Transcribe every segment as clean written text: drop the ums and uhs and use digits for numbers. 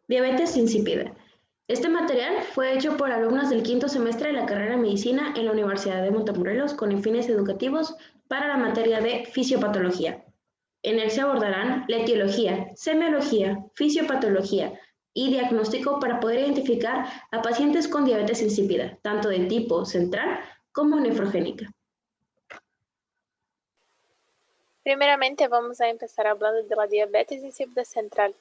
Diabetes insípida. Este material fue hecho por alumnos del quinto semestre de la carrera de Medicina en la Universidad de Montemorelos con fines educativos para la materia de fisiopatología. En él se abordarán la etiología, semiología, fisiopatología y diagnóstico para poder identificar a pacientes con diabetes insípida, tanto de tipo central como nefrogénica. Primeramente, vamos a empezar hablando de la diabetes insípida central.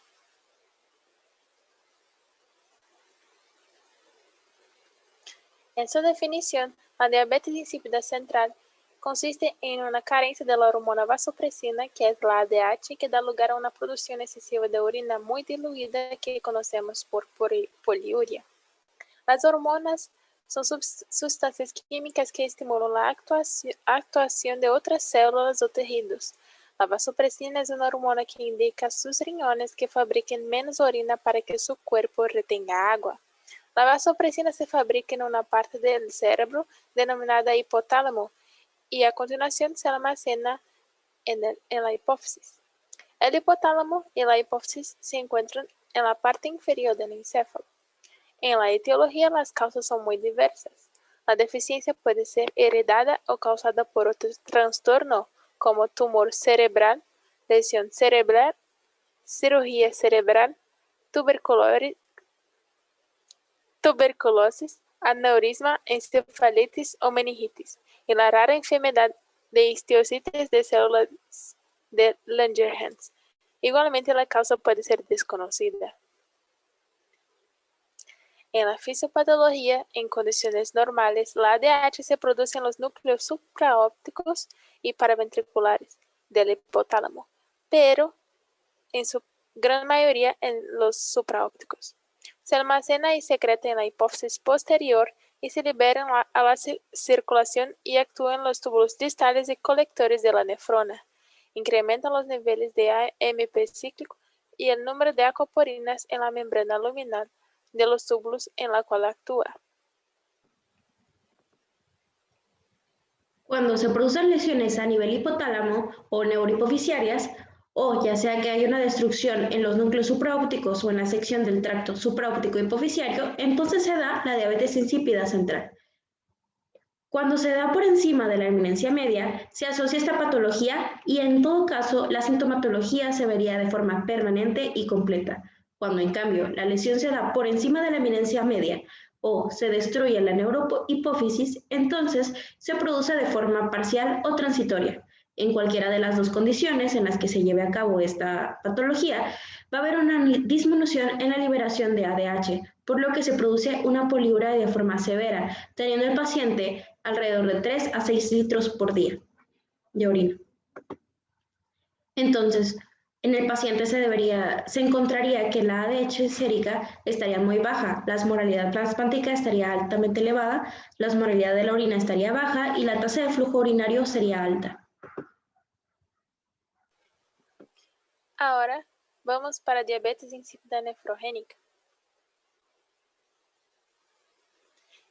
En su definición, la diabetes insípida central consiste en una carencia de la hormona vasopresina, que es la ADH, que da lugar a una producción excesiva de orina muy diluida que conocemos por poliuria. Las hormonas son sustancias químicas que estimulan la actuación de otras células o tejidos. La vasopresina es una hormona que indica a sus riñones que fabriquen menos orina para que su cuerpo retenga agua. La vasopresina se fabrica en una parte del cerebro denominada hipotálamo y a continuación se almacena en la hipófisis. El hipotálamo y la hipófisis se encuentran en la parte inferior del encéfalo. En la etiología, las causas son muy diversas. La deficiencia puede ser heredada o causada por otro trastorno, como tumor cerebral, lesión cerebral, cirugía cerebral, tuberculosis, aneurisma, encefalitis o meningitis, y la rara enfermedad de histiocytes de células de Langerhans. Igualmente, la causa puede ser desconocida. En la fisiopatología, en condiciones normales, la ADH se produce en los núcleos supraópticos y paraventriculares del hipotálamo, pero en su gran mayoría en los supraópticos. Se almacena y secreta en la hipófisis posterior y se libera a la circulación y actúa en los túbulos distales y colectores de la nefrona. Incrementa los niveles de AMP cíclico y el número de aquaporines en la membrana luminal de los túbulos en la cual actúa. Cuando se producen lesiones a nivel hipotálamo o neurohipofisiarias, o ya sea que haya una destrucción en los núcleos supraópticos o en la sección del tracto supraóptico hipofisiario, entonces se da la diabetes insípida central. Cuando se da por encima de la eminencia media, se asocia esta patología y en todo caso la sintomatología se vería de forma permanente y completa. Cuando en cambio la lesión se da por encima de la eminencia media o se destruye la neurohipófisis, entonces se produce de forma parcial o transitoria. En cualquiera de las dos condiciones en las que se lleve a cabo esta patología, va a haber una disminución en la liberación de ADH, por lo que se produce una poliuria de forma severa, teniendo el paciente alrededor de 3 a 6 litros por día de orina. Entonces, en el paciente se encontraría que la ADH sérica estaría muy baja, la osmolaridad plasmática estaría altamente elevada, la osmolaridad de la orina estaría baja y la tasa de flujo urinario sería alta. Ahora vamos para diabetes insípida nefrogénica.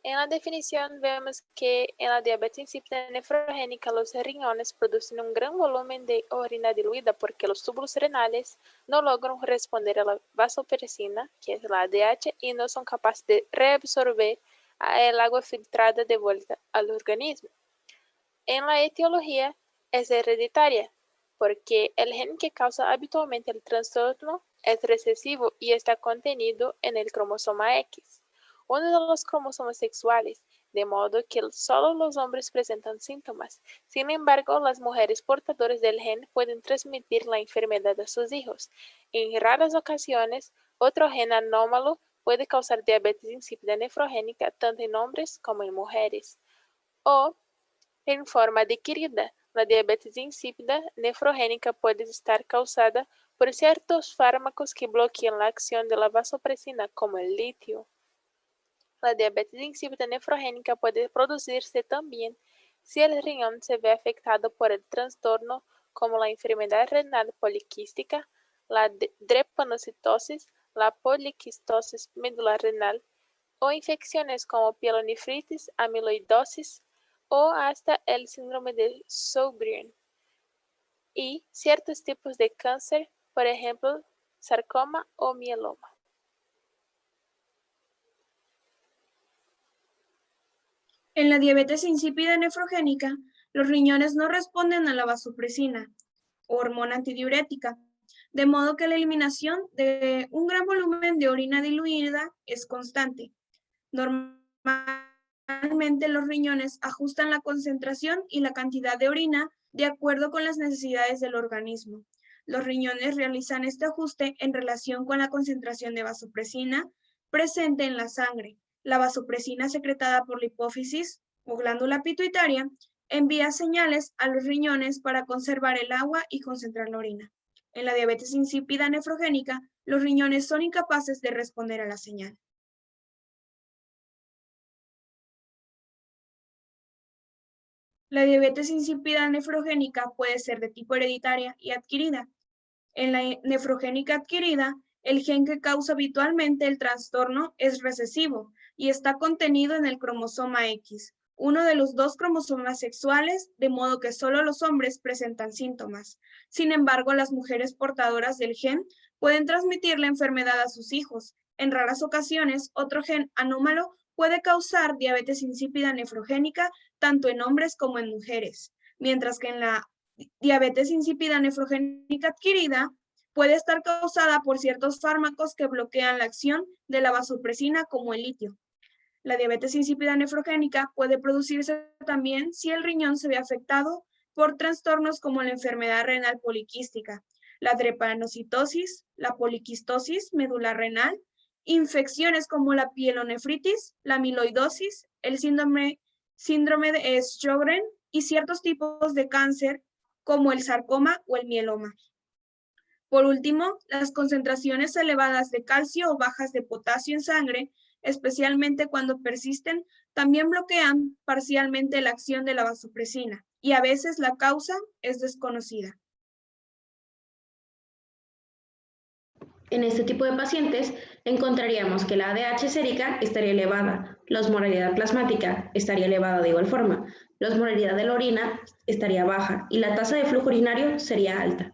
En la definición vemos que en la diabetes insípida nefrogénica los riñones producen un gran volumen de orina diluida porque los túbulos renales no logran responder a la vasopresina, que es la ADH, y no son capaces de reabsorber el agua filtrada de vuelta al organismo. En la etiología es hereditaria porque el gen que causa habitualmente el trastorno es recesivo y está contenido en el cromosoma X, uno de los cromosomas sexuales, de modo que solo los hombres presentan síntomas. Sin embargo, las mujeres portadoras del gen pueden transmitir la enfermedad a sus hijos. En raras ocasiones, otro gen anómalo puede causar diabetes insípida nefrogénica tanto en hombres como en mujeres. O en forma adquirida, la diabetes insípida nefrogénica puede estar causada por ciertos fármacos que bloquean la acción de la vasopresina, como el litio. La diabetes insípida nefrogénica puede producirse también si el riñón se ve afectado por el trastorno como la enfermedad renal poliquística, la drepanocitosis, la poliquistosis medular renal o infecciones como pielonefritis, amiloidosis o hasta el síndrome de Sjögren y ciertos tipos de cáncer, por ejemplo, sarcoma o mieloma. En la diabetes insípida nefrogénica, los riñones no responden a la vasopresina, hormona antidiurética, de modo que la eliminación de un gran volumen de orina diluida es constante. Normalmente los riñones ajustan la concentración y la cantidad de orina de acuerdo con las necesidades del organismo. Los riñones realizan este ajuste en relación con la concentración de vasopresina presente en la sangre. La vasopresina secretada por la hipófisis o glándula pituitaria envía señales a los riñones para conservar el agua y concentrar la orina. En la diabetes insípida nefrogénica, los riñones son incapaces de responder a la señal. La diabetes insípida nefrogénica puede ser de tipo hereditaria y adquirida. En la nefrogénica adquirida, el gen que causa habitualmente el trastorno es recesivo y está contenido en el cromosoma X, uno de los dos cromosomas sexuales, de modo que solo los hombres presentan síntomas. Sin embargo, las mujeres portadoras del gen pueden transmitir la enfermedad a sus hijos. En raras ocasiones, otro gen anómalo puede causar diabetes insípida nefrogénica tanto en hombres como en mujeres, mientras que en la diabetes insípida nefrogénica adquirida puede estar causada por ciertos fármacos que bloquean la acción de la vasopresina como el litio. La diabetes insípida nefrogénica puede producirse también si el riñón se ve afectado por trastornos como la enfermedad renal poliquística, la drepanocitosis, la poliquistosis medular renal, infecciones como la pielonefritis, la amiloidosis, el síndrome de Sjögren y ciertos tipos de cáncer como el sarcoma o el mieloma. Por último, las concentraciones elevadas de calcio o bajas de potasio en sangre, especialmente cuando persisten, también bloquean parcialmente la acción de la vasopresina y a veces la causa es desconocida. En este tipo de pacientes encontraríamos que la ADH sérica estaría elevada, la osmolaridad plasmática estaría elevada de igual forma, la osmolaridad de la orina estaría baja y la tasa de flujo urinario sería alta.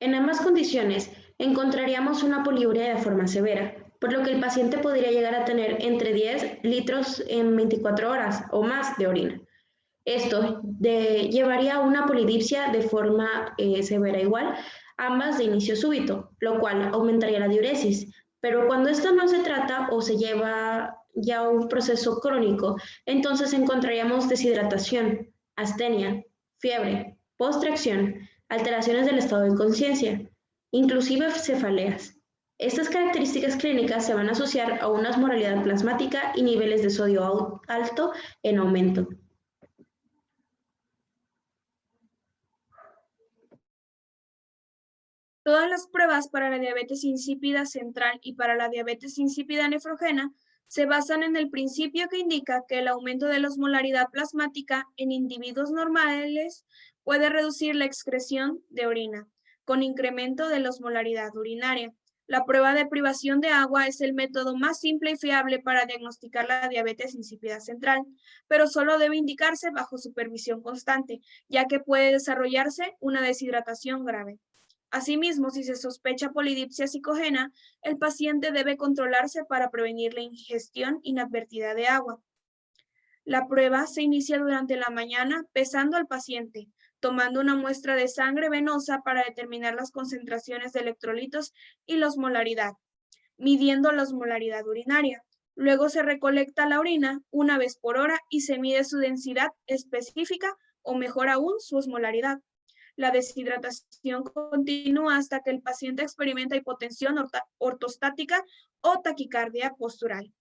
En ambas condiciones encontraríamos una poliuria de forma severa, por lo que el paciente podría llegar a tener entre 10 litros en 24 horas o más de orina. Esto llevaría a una polidipsia de forma severa igual, ambas de inicio súbito, lo cual aumentaría la diuresis. Pero cuando esto no se trata o se lleva ya a un proceso crónico, entonces encontraríamos deshidratación, astenia, fiebre, postracción, alteraciones del estado de conciencia, inclusive cefaleas. Estas características clínicas se van a asociar a una osmolaridad plasmática y niveles de sodio alto en aumento. Todas las pruebas para la diabetes insípida central y para la diabetes insípida nefrogena se basan en el principio que indica que el aumento de la osmolaridad plasmática en individuos normales puede reducir la excreción de orina, con incremento de la osmolaridad urinaria. La prueba de privación de agua es el método más simple y fiable para diagnosticar la diabetes insípida central, pero solo debe indicarse bajo supervisión constante, ya que puede desarrollarse una deshidratación grave. Asimismo, si se sospecha polidipsia psicogena, el paciente debe controlarse para prevenir la ingestión inadvertida de agua. La prueba se inicia durante la mañana pesando al paciente, tomando una muestra de sangre venosa para determinar las concentraciones de electrolitos y la osmolaridad, midiendo la osmolaridad urinaria. Luego se recolecta la orina una vez por hora y se mide su densidad específica o mejor aún su osmolaridad. La deshidratación continúa hasta que el paciente experimenta hipotensión ortostática o taquicardia postural.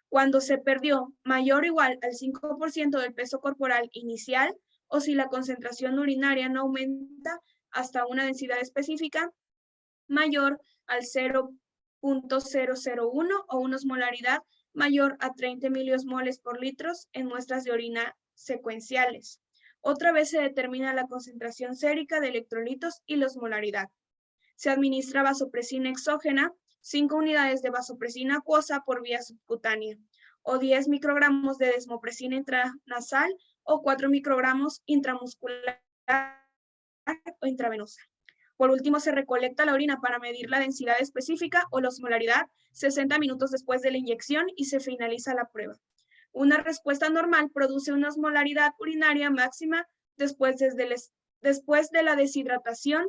Cuando se perdió mayor o igual al 5% del peso corporal inicial o si la concentración urinaria no aumenta hasta una densidad específica mayor al 0.001 o una osmolaridad mayor a 30 miliosmoles por litros en muestras de orina secuenciales. Otra vez se determina la concentración sérica de electrolitos y la osmolaridad. Se administra vasopresina exógena, 5 unidades de vasopresina acuosa por vía subcutánea, o 10 microgramos de desmopresina intranasal o 4 microgramos intramuscular o intravenosa. Por último, se recolecta la orina para medir la densidad específica o la osmolaridad 60 minutos después de la inyección y se finaliza la prueba. Una respuesta normal produce una osmolaridad urinaria máxima después de la deshidratación,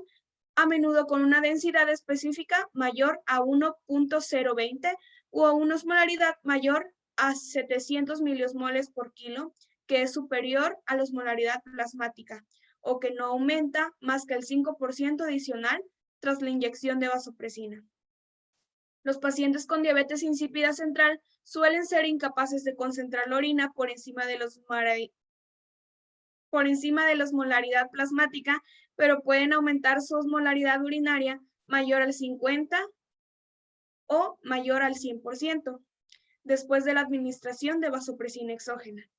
a menudo con una densidad específica mayor a 1.020 o a una osmolaridad mayor a 700 miliosmoles por kilo, que es superior a la osmolaridad plasmática, o que no aumenta más que el 5% adicional tras la inyección de vasopresina. Los pacientes con diabetes insípida central suelen ser incapaces de concentrar la orina por encima de la osmolaridad plasmática, pero pueden aumentar su osmolaridad urinaria mayor al 50 o mayor al 100% después de la administración de vasopresina exógena.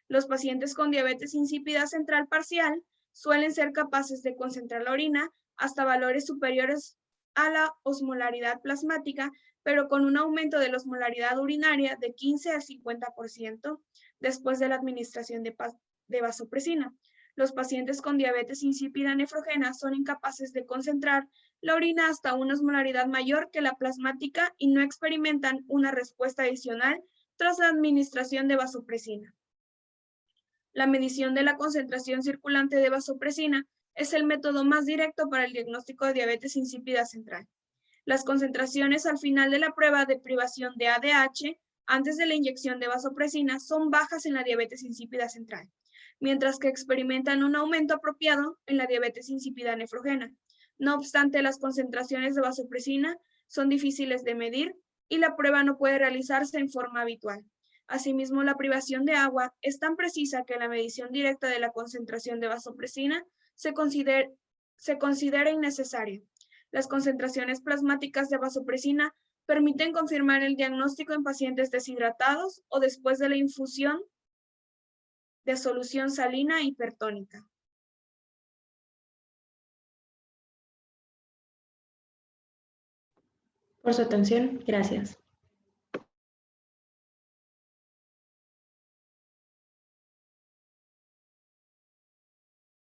Los pacientes con diabetes insípida central parcial suelen ser capaces de concentrar la orina hasta valores superiores a la osmolaridad plasmática, pero con un aumento de la osmolaridad urinaria de 15 al 50% después de la administración de vasopresina. Los pacientes con diabetes insípida nefrogena son incapaces de concentrar la orina hasta una osmolaridad mayor que la plasmática y no experimentan una respuesta adicional tras la administración de vasopresina. La medición de la concentración circulante de vasopresina es el método más directo para el diagnóstico de diabetes insípida central. Las concentraciones al final de la prueba de privación de ADH antes de la inyección de vasopresina son bajas en la diabetes insípida central, mientras que experimentan un aumento apropiado en la diabetes insípida nefrogena. No obstante, las concentraciones de vasopresina son difíciles de medir y la prueba no puede realizarse en forma habitual. Asimismo, la privación de agua es tan precisa que la medición directa de la concentración de vasopresina se considera innecesaria. Las concentraciones plasmáticas de vasopresina permiten confirmar el diagnóstico en pacientes deshidratados o después de la infusión de solución salina hipertónica. Por su atención, gracias.